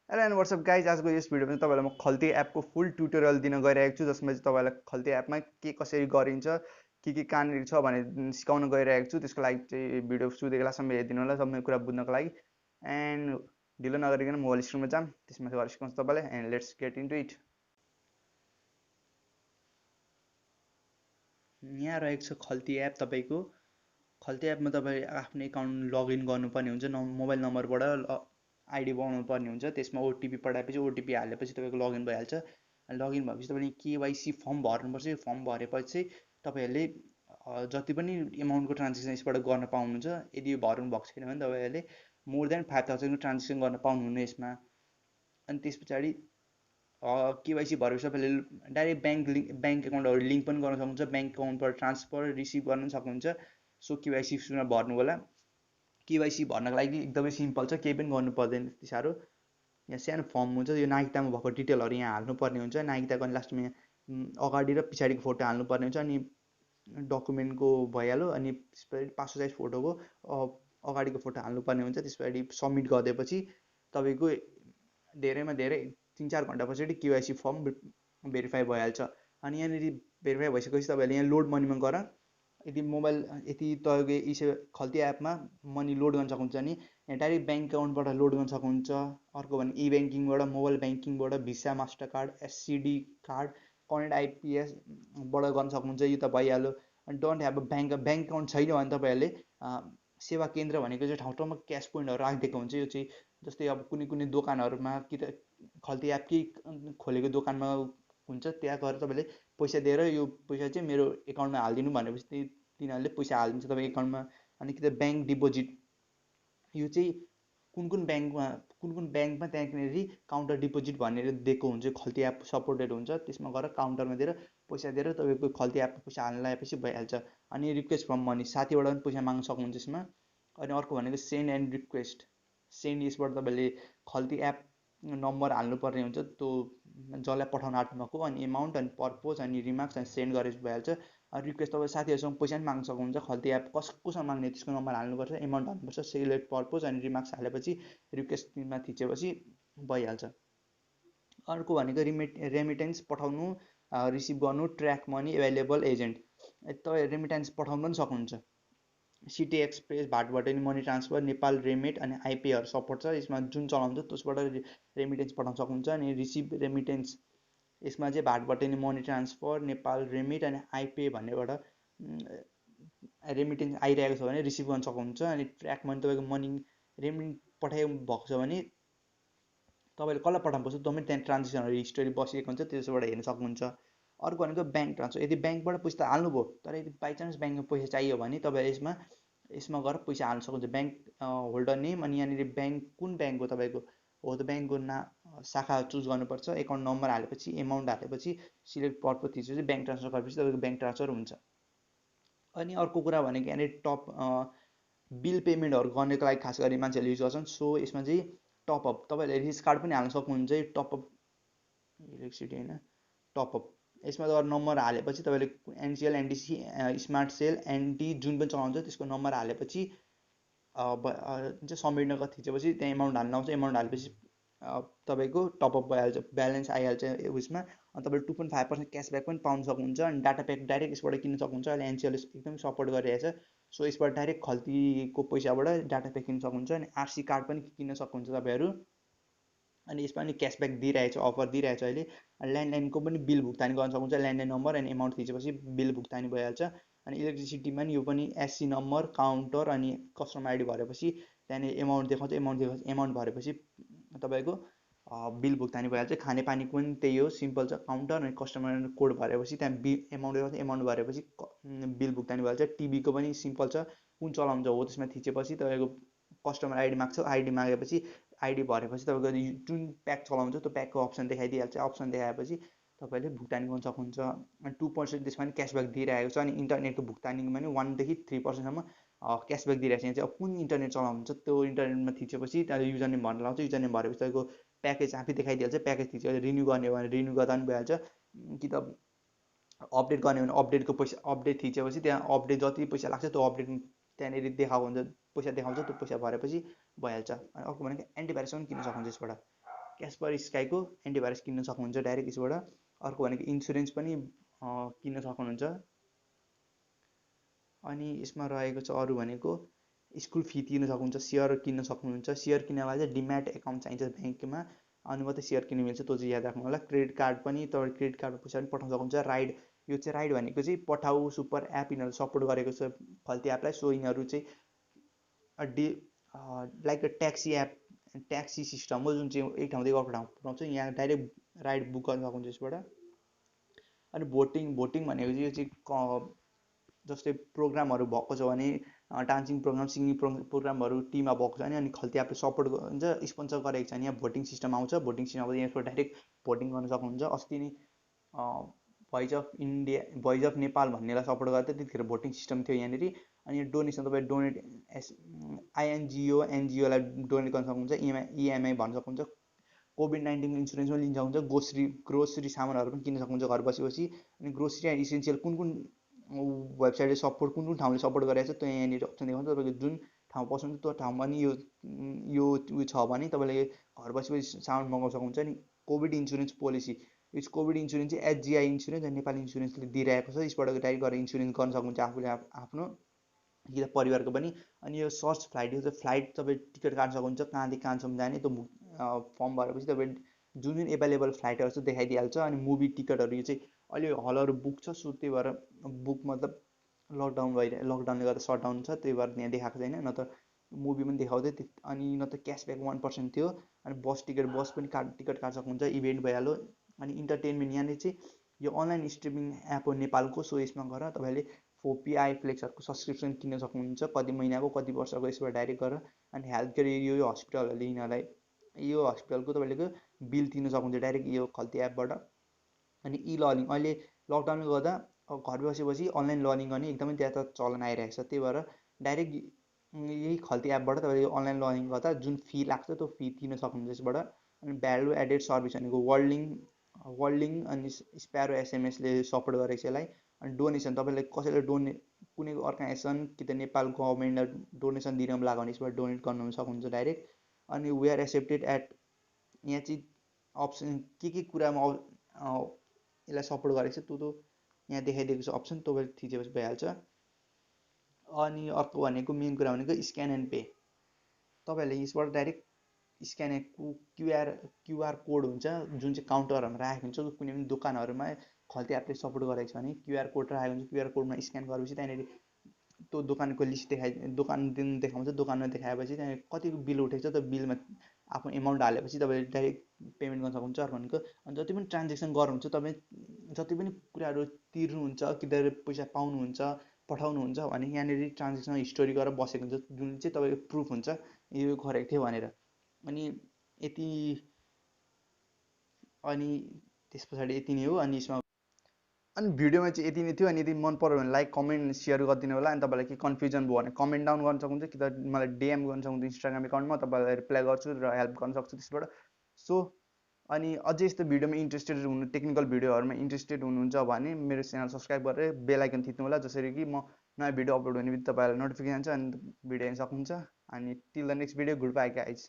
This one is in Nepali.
हेलो एन्ड व्हाट्सअप गाइज आजको यस भिडियोमा चाहिँ तपाईँलाई म खल्ती एपको फुल ट्युटोरियल दिन गइरहेको छु जसमा चाहिँ तपाईँलाई खल्ती एपमा के कसरी गरिन्छ के कहाँनिर छ भने सिकाउन गइरहेको छु त्यसको लागि चाहिँ भिडियो सुरुदेखि लास्टसम्म हेरिदिनु होला सबै कुरा बुझ्नको लागि एन्ड ढिलो नगरिकन मोबाइल स्क्रिनमा जाम त्यसमा चाहिँ सिकाउँछु तपाईँलाई and let's get into it. यहाँ रहेको छ खल्ती एप तपाईँको। खल्ती एपमा तपाईँ आफ्नो एकाउन्ट लगइन गर्नुपर्ने हुन्छ मोबाइल नम्बरबाट आइडी बनाउनु पर्ने हुन्छ त्यसमा ओटिपी पठाएपछि ओटिपी हालेपछि तपाईँको लगइन भइहाल्छ। लगइन भएपछि तपाईँले केवाइसी फर्म भर्नुपर्छ। यो फर्म भरेपछि तपाईँहरूले जति पनि एमाउन्टको ट्रान्जेक्सन यसबाट गर्न पाउनुहुन्छ। यदि यो भर्नु भएको छैन भने तपाईँहरूले मोर देन 5000को ट्रान्जेक्सन गर्न पाउनुहुन्न यसमा। अनि त्यस पछाडि केवाइसी भरेपछि तपाईँले डाइरेक्ट ब्याङ्क एकाउन्टहरू लिङ्क पनि गर्न सक्नुहुन्छ। ब्याङ्क एकाउन्टबाट ट्रान्सफर रिसिभ गर्न सक्नुहुन्छ। सो केवाइसी सुरुमा भर्नु होला। केवाइसी भर्नको लागि एकदमै सिम्पल छ, केही पनि गर्नु पर्दैन त्यति साह्रो। यहाँ सानो फर्म हुन्छ, यो नागरिकतामा भएको डिटेलहरू यहाँ हाल्नुपर्ने हुन्छ। नागरिकताको लास्टमा यहाँ अगाडि र पछाडिको फोटो हाल्नुपर्ने हुन्छ। अनि डकुमेन्टको भइहाल्यो। अनि त्यसपछि पासपोर्ट साइज फोटोको अगाडिको फोटो हाल्नुपर्ने हुन्छ। त्यसपछि सबमिट गरिदिएपछि तपाईँको धेरैमा धेरै 3-4 घन्टा पछाडि केवाइसी फर्म भेरिफाई भइहाल्छ। अनि यहाँनिर भेरिफाई भइसकेपछि तपाईँहरूले यहाँ लोड मनीमा गएर यदि तपाईँको खल्ती एपमा मनी लोड गर्न सक्नुहुन्छ भने यहाँ डाइरेक्ट ब्याङ्क एकाउन्टबाट लोड गर्न सक्नुहुन्छ। अर्को भने ई ब्याङ्किङबाट, मोबाइल ब्याङ्किङबाट, visa, master card, SCT card, करेन्ट आइपिएसबाट गर्न सक्नुहुन्छ। यो त भइहाल्यो। अनि डोन्ट ह्याभ ब्याङ्क एकाउन्ट छैन भने तपाईँहरूले सेवा केन्द्र भनेको चाहिँ ठाउँ ठाउँमा क्यास पोइन्टहरू राखिदिएको हुन्छ। यो चाहिँ जस्तै अब कुनै कुनै दोकानहरूमा कि त खल्ती एपकै खोलेको दोकानमा हुन्छ, त्यहाँ गएर तपाईँले पैसा दिएर यो पैसा चाहिँ मेरो एकाउन्टमा हालिदिनु भनेपछि तिनीहरूले पैसा हालिदिन्छ तपाईँको एकाउन्टमा। अनि कि त ब्याङ्क डिपोजिट, यो चाहिँ कुन कुन ब्याङ्कमा त्यहाँनिर काउन्टर डिपोजिट भनेर दिएको हुन्छ। खल्ती एप सपोर्टेड हुन्छ, त्यसमा गएर काउन्टरमा दिएर पैसा दिएर तपाईँको खल्ती एपमा पैसा हाल्न लगाएपछि भइहाल्छ। अनि रिक्वेस्ट फ्रम मनी, साथीबाट पनि पैसा माग्न सक्नुहुन्छ यसमा। अनि अर्को भनेको सेन्ड एन्ड रिक्वेस्ट सेन्ड, यसबाट तपाईँले खल्ती एप नम्बर हाल्नुपर्ने हुन्छ त्यो जसलाई पठाउन आँट्नुभएको, अनि एमाउन्ट, अनि पर्पोज, अनि रिमार्क्स, अनि सेन्ड गरेपछि भइहाल्छ। अनि रिक्वेस्ट तपाईँ साथीहरूसँग पैसा पनि माग्न सक्नुहुन्छ। खल्ती एप कोसँग माग्ने त्यसको नम्बर हाल्नुपर्छ, एमाउन्ट हाल्नुपर्छ, सेलेक्ट पर्पोज, अनि रिमार्क्स हालेपछि रिक्वेस्टमा थिचेपछि भइहाल्छ। अर्को भनेको रेमिटेन्स पठाउनु, रिसिभ गर्नु, ट्र्याक मनी, एभाइलेबल एजेन्ट। तपाईँ रेमिटेन्स पठाउनु पनि सक्नुहुन्छ। City express, Bhatbhateni money transfer, Nepal remit, अनि आइपेहरू सपोर्ट छ। यसमा जुन चलाउँछ त्यसबाट रेमिटेन्स पठाउन सक्नुहुन्छ। अनि रिसिभ रेमिटेन्स, यसमा चाहिँ भाटबटनी मनी ट्रान्सफर, नेपाल रेमिट, अनि आइपे भन्नेबाट रेमिटेन्स आइरहेको छ भने रिसिभ गर्न सक्नुहुन्छ। अनि ट्र्याक मनी, तपाईँको मनी रेमिट पठाइएको भएको छ भने तपाईँले कसलाई पठाउनुपर्छ त्यो पनि त्यहाँ ट्रान्जेक्सनहरू हिस्ट्री बसिएको हुन्छ, त्यसबाट हेर्न सक्नुहुन्छ। अर्को भनेको ब्याङ्क ट्रान्सफर, यदि ब्याङ्कबाट पैसा त हाल्नुभयो तर यदि बाइचान्स ब्याङ्कमा पैसा चाहियो भने तपाईँ यसमा गएर पैसा हाल्न सक्नुहुन्छ। ब्याङ्क होल्डर नेम, अनि यहाँनिर ब्याङ्क कुन ब्याङ्क हो तपाईँको हो त्यो ब्याङ्कको शाखा चुज गर्नुपर्छ। एकाउन्ट नम्बर हालेपछि, एमाउन्ट हालेपछि, सिलेक्ट पर्पज थिचेपछि ब्याङ्क ट्रान्सफर गरेपछि तपाईँको ब्याङ्क ट्रान्सफर हुन्छ। अनि अर्को कुरा भनेको यहाँनिर बिल पेमेन्टहरू गर्नको लागि खास गरी मान्छेहरूले युज गर्छन्। सो यसमा चाहिँ टपअप, तपाईँहरूले रिचार्ज कार्ड पनि हाल्न सक्नुहुन्छ। टपअप इलेक्ट्रिसिटी होइन, टपअप यसमा तपाईँ नम्बर हालेपछि तपाईँले Ncell, NDC, smart cell, NT जुन पनि चलाउँछ त्यसको नम्बर हालेपछि चाहिँ सबमिट थिचेपछि त्यहाँ एमाउन्ट हाल्न आउँछ। एमाउन्ट हालेपछि तपाईँको टपअप भइहाल्छ, ब्यालेन्स आइहाल्छ उसमा। अनि तपाईँले 2.5% क्यासब्याक पनि पाउन सक्नुहुन्छ। अनि डाटा प्याक डाइरेक्ट यसबाट किन्न सक्नुहुन्छ। अहिले एनसिएल एकदमै सपोर्ट गरिरहेछ, सो यसबाट डाइरेक्ट खल्तीको पैसाबाट डाटा प्याक किन्न सक्नुहुन्छ। अनि आरसी कार्ड पनि किन्न सक्नुहुन्छ तपाईँहरू। अनि यसमा पनि क्यासब्याक दिइरहेछ, अफर दिइरहेछ अहिले। ल्यान्डलाइनको पनि बिल भुक्तानी गर्न सक्नुहुन्छ। ल्यान्डलाइन नम्बर अनि एमाउन्ट थिचेपछि बिल भुक्तानी भइहाल्छ। अनि इलेक्ट्रिसिटीमा पनि यो पनि एससी नम्बर, काउन्टर, अनि कस्टमर आइडी भरेपछि त्यहाँनिर एमाउन्ट देखाउँछ। एमाउन्ट भरेपछि तपाईँको बिल भुक्तानी भइहाल्छ। खानेपानीको पनि त्यही हो, सिम्पल छ। काउन्टर अनि कस्टमर कोड भरेपछि त्यहाँ एमाउन्ट भरेपछि बिल भुक्तानी भइहाल्छ। टिभीको पनि सिम्पल छ, कुन चलाउँछ हो त्यसमा थिचेपछि तपाईँको कस्टमर आइडी माग्छ। आइडी मागेपछि आइडी भरेपछि तपाईँको जुन प्याक चलाउँछ त्यो प्याकको अप्सन देखाइदिइहाल्छ। अप्सन देखाएपछि तपाईँले भुक्तानी गर्न सक्नुहुन्छ। अनि 2% त्यसमा पनि क्यासब्याक दिइरहेको छ। अनि इन्टरनेटको भुक्तानीमा पनि 1देखि 3%सम्म क्यासब्याक दिइरहेको छ। यहाँ चाहिँ अब कुन इन्टरनेट चलाउनुहुन्छ त्यो इन्टरनेटमा थिचेपछि त्यहाँदेखि युजर नेम भर्न लाउँछ। युजर नेम भरेपछि तपाईँको प्याकेज आफै देखाइदिइहाल्छ। प्याकेज थिचेपछि रिन्यू गर्ने हो भने रिन्यू गर्दा पनि भइहाल्छ, कि त अपडेट गर्ने हो भने अपडेटको पैसा अपडेट थिचेपछि त्यहाँ अपडेट जति पैसा लाग्छ त्यो अपडेट त्यहाँनिर देखाएको हुन्छ, पैसा देखाउँछ। त्यो पैसा भरेपछि भइहाल्छ। अनि अर्को भनेको एन्टिभाइरस पनि किन्न सक्नुहुन्छ यसबाट। क्यासपर स्काईको एन्टिभाइरस किन्न सक्नुहुन्छ डाइरेक्ट यसबाट। अर्को भनेको इन्सुरेन्स पनि किन्न सक्नुहुन्छ। अनि यसमा रहेको छ अरू भनेको स्कुल फी तिर्न सक्नुहुन्छ, सेयर किन्न सक्नुहुन्छ। सेयर किन्नलाई चाहिँ डिम्याट एकाउन्ट चाहिन्छ ब्याङ्कमा, अनि मात्रै सेयर किन्न मिल्छ, त्यो चाहिँ याद राख्नु होला। क्रेडिट कार्ड पनि तपाईँ क्रेडिट कार्डमा पैसा पनि पठाउन सक्नुहुन्छ। राइड, यो चाहिँ राइड भनेको चाहिँ पठाउ सुपर एप यिनीहरू सपोर्ट गरेको छ खल्ती एपलाई। सो यिनीहरू चाहिँ like a taxi app, taxi system हो जुन चाहिँ एक ठाउँदेखि अर्को ठाउँ पुऱ्याउँछ। यहाँ डाइरेक्ट राइड बुक गर्न सक्नुहुन्छ यसबाट। अनि भोटिङ भनेको चाहिँ यो चाहिँ जस्तै प्रोग्रामहरू भएको छ भने, डान्सिङ प्रोग्राम, सिङ्गिङ प्रोग्रामहरू टिममा भएको छ भने, अनि खल्ती एपले सपोर्ट हुन्छ, स्पोन्सर गरेको छ भने यहाँ भोटिङ सिस्टम आउँछ। भोटिङ सिस्टम आउँदा यहाँबाट डाइरेक्ट भोटिङ गर्न सक्नुहुन्छ। अस्ति नै voice of India, voice of Nepal भन्नेलाई सपोर्ट गर्दा त्यतिखेर भोटिङ सिस्टम थियो यहाँनिर। अनि डोनेसन तपाईँ डोनेट आइएनजिओ एनजिओलाई डोनेट गर्न सक्नुहुन्छ, इएमआई भन्न सक्नुहुन्छ। कोभिड-19 इन्सुरेन्स पनि लिन सक्नुहुन्छ। ग्रोसरी सामानहरू पनि किन्न सक्नुहुन्छ घर बसी बसी। अनि ग्रोसरी एन्ड इसेन्सियल कुन कुन वेबसाइटले सपोर्ट, कुन कुन ठाउँले सपोर्ट गरेको छ त्यो यहाँनिर अप्सन देखाउँछ। तपाईँको जुन ठाउँ पस्नुहुन्छ त्यो ठाउँमा नि यो उयो छ भने तपाईँले घर बसी बसी सामान मगाउन सक्नुहुन्छ। नि कोभिड इन्सुरेन्स पोलिसी, यो कोभिड इन्सुरेन्स चाहिँ एचजिआई इन्सुरेन्स र नेपाली इन्सुरेन्सले दिइरहेको छ। यसबाट डाइरेक्ट गरेर इन्सुरेन्स गर्न सक्नुहुन्छ आफूले आफ्नो कि त परिवारको पनि। अनि यो सर्च फ्लाइट, यो चाहिँ फ्लाइट तपाईँ टिकट काट्न सक्नुहुन्छ, कहाँदेखि कहाँसम्म जाने। त्यो फर्म भरेपछि तपाईँ जुन जुन एभाइलेबल फ्लाइटहरू छ देखाइदिइहाल्छ। अनि मुभी टिकटहरू यो चाहिँ अहिले हलहरू बुक छ, सो त्यही भएर बुक मतलब लकडाउनले गर्दा सटडाउन छ, त्यही भएर यहाँ देखाएको छैन, न त मुभी पनि देखाउँदै। अनि न त क्यासब्याक 1% थियो। अनि बस पनि टिकट काट्न सक्नुहुन्छ, इभेन्ट भइहाल्यो। अनि इन्टरटेनमेन्ट यहाँनिर चाहिँ यो अनलाइन स्ट्रिमिङ एप हो नेपालको। सो यसमा गएर तपाईँले पिआई फ्लेक्सहरूको सब्सक्रिप्सन किन्न सक्नुहुन्छ, कति महिनाको कति वर्षको, यसबाट डाइरेक्ट गरेर। अनि हेल्थ केयर यो हस्पिटलहरूले यिनीहरूलाई यो हस्पिटलको तपाईँले बिल तिर्न सक्नुहुन्छ डाइरेक्ट यो खल्ती एपबाट। अनि इ लर्निङ, अहिले लकडाउनले गर्दा घर बसी बसी अनलाइन लर्निङ गर्ने एकदमै ज्यादा चलन आइरहेको छ। त्यही भएर डाइरेक्ट यही खल्ती एपबाट तपाईँले अनलाइन लर्निङ गर्दा जुन फी लाग्छ त्यो फी तिर्न सक्नुहुन्छ यसबाट। अनि भ्यालु एडेड सर्भिस भनेको वर्ल्डिङ अनि स्प्यारो एसएमएसले सपोर्ट गरेको छ यसलाई। अनि डोनेसन, तपाईँले कसैले कुनै अर्गनाइजेसन कि त नेपाल गभर्मेन्टलाई डोनेसन दिन लाग्यो भने यसबाट डोनेट गर्नु सक्नुहुन्छ डाइरेक्ट। अनि वी आर एक्सेप्टेड एट, यहाँ चाहिँ अप्सन के कुरामा यसलाई सपोर्ट गरेको छ त्यो यहाँ देखाइदिएको छ अप्सन, तपाईँले थिचेपछि भइहाल्छ। अनि अर्को भनेको मेन कुरा भनेको स्क्यान एन्ड पे। तपाईँहरूले यसबाट डाइरेक्ट स्क्यान क्युआर कोड हुन्छ जुन चाहिँ काउन्टरहरूमा राखेको हुन्छ, कुनै पनि दोकानहरूमा खल्ती एपले सपोर्ट गरेको छ भने क्युआर कोड राखेको हुन्छ। क्युआर कोडमा स्क्यान गरेपछि त्यहाँनिर त्यो दोकानको लिस्ट दोकान देखाउँछ। दोकानमा देखाएपछि त्यहाँनिर कतिको बिल उठेको छ त्यो बिलमा आफ्नो एमाउन्ट हालेपछि तपाईँले डाइरेक्ट पेमेन्ट गर्न सक्नुहुन्छ। अर्को भनेको अनि जति पनि ट्रान्जेक्सन गर्नुहुन्छ, तपाईँ जति पनि कुराहरू तिर्नुहुन्छ कि त पैसा पाउनुहुन्छ पठाउनुहुन्छ भने यहाँनिर ट्रान्जेक्सन हिस्टोरी गरेर बसेको हुन्छ, जुन चाहिँ तपाईँको प्रुफ हुन्छ यो गरेको थियो भनेर। अनि यति, अनि त्यस पछाडि यति नै हो। अनि भिडियोमा चाहिँ यति नै थियो। अनि यदि मन पर्यो भने लाइक कमेन्ट सेयर गरिदिनु होला। अनि तपाईँलाई के कन्फ्युजन भयो भने कमेन्ट डाउन गर्न सक्नुहुन्छ, कि त मलाई डिएम गर्न सक्नुहुन्छ इन्स्टाग्राम एकाउन्टमा, तपाईँलाई रिप्लाई गर्छु र हेल्प गर्न सक्छु त्यसबाट। सो अनि अझै यस्तो भिडियोमा इन्ट्रेस्टेड हुनु, टेक्निकल भिडियोहरूमा इन्ट्रेस्टेड हुनुहुन्छ भने मेरो च्यानल सब्सक्राइब गरेर बेल आइकन थिच्नु होला, जसरी कि म नयाँ भिडियो अपलोड हुने बित्तिकै तपाईँलाई नोटिफिकेसन छ अनि भिडियो हेर्न सक्नुहुन्छ। अनि till the next video, good by guys.